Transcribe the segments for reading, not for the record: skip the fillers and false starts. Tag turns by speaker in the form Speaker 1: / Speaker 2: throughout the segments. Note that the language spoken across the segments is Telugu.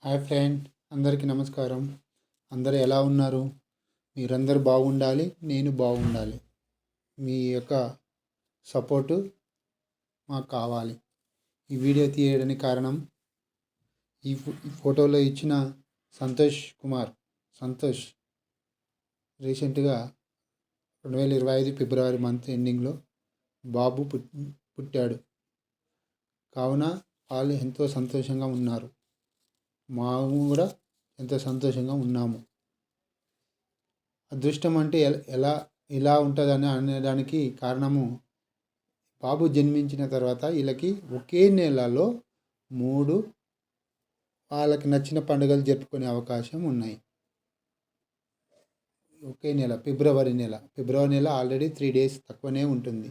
Speaker 1: హాయ్ ఫ్రెండ్, అందరికీ నమస్కారం. అందరూ ఎలా ఉన్నారు? మీరందరూ బాగుండాలి, నేను బాగుండాలి. మీ యొక్క సపోర్టు మాకు కావాలి. ఈ వీడియో తీయడానికి కారణం ఈ ఫోటోలో ఇచ్చిన సంతోష్ రీసెంట్గా 2025 ఫిబ్రవరి మంత్ ఎండింగ్లో బాబు పుట్టాడు. కావున వాళ్ళు ఎంతో సంతోషంగా ఉన్నారు. మేము కూడా ఎంతో సంతోషంగా ఉన్నాము. అదృష్టం అంటే ఎలా ఉంటుందని అనేదానికి కారణము, బాబు జన్మించిన తర్వాత వీళ్ళకి ఒకే నెలలో 3 వాళ్ళకి నచ్చిన పండుగలు జరుపుకునే అవకాశం ఉన్నాయి. ఒకే నెల ఫిబ్రవరి నెల ఆల్రెడీ 3 days తక్కువనే ఉంటుంది.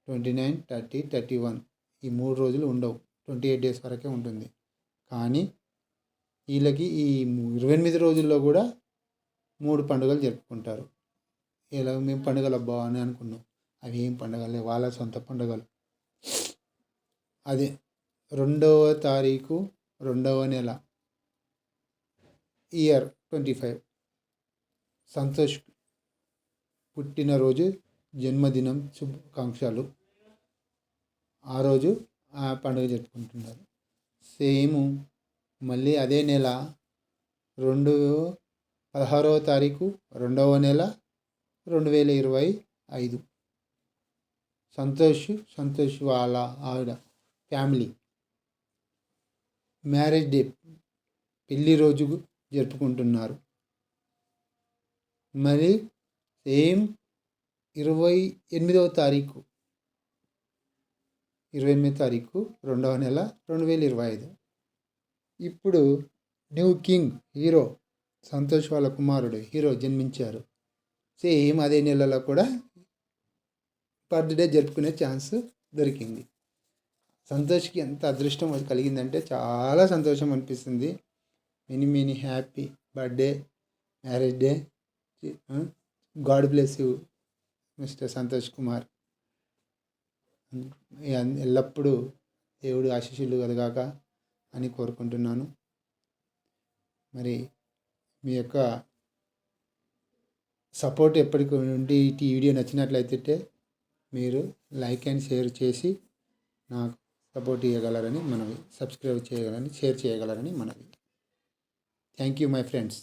Speaker 1: 29, 30, 31 ఈ 3 రోజులు ఉండవు, 28 days వరకే ఉంటుంది. కానీ వీళ్ళకి ఈ 28 రోజుల్లో కూడా 3 పండుగలు జరుపుకుంటారు. ఇలా మేము పండుగలు అబ్బా అని అనుకున్నాం. అవి ఏం పండుగలే, వాళ్ళ సొంత పండుగలు. అదే 2వ తారీఖు 2వ నెల ఇయర్ 25 సంతోష్ పుట్టినరోజు, జన్మదినం శుభాకాంక్షలు. ఆ రోజు ఆ పండుగ జరుపుకుంటున్నారు. సేమ్ మళ్ళీ అదే నెల 16వ తారీఖు 2వ నెల 2025 సంతోష్ వాళ్ళ ఆవిడ ఫ్యామిలీ మ్యారేజ్ డే, పెళ్లి రోజు జరుపుకుంటున్నారు. మరి సేమ్ 28వ తారీఖు 2వ నెల 2025 ఇప్పుడు న్యూ కింగ్ హీరో సంతోష్ వాళ్ళ కుమారుడు హీరో జన్మించారు. సేమ్ అదే నెలలో కూడా బర్త్డే జరుపుకునే ఛాన్స్ దొరికింది. సంతోష్కి ఎంత అదృష్టం కలిగిందంటే చాలా సంతోషం అనిపిస్తుంది. Many happy birthday, marriage day. God bless you mister Santosh Kumar. ఎల్లప్పుడూ దేవుడు ఆశీస్సులు కలగాక అని కోరుకుంటున్నాను. మరి మీ యొక్క సపోర్ట్ ఎప్పటికీ ఉండి ఈ వీడియో నచ్చినట్లయితే మీరు లైక్ అండ్ షేర్ చేసి నాకు సపోర్ట్ ఇవ్వగలరని మనవి, సబ్స్క్రైబ్ చేయగలరని, షేర్ చేయగలరని మనవి. Thank you my friends.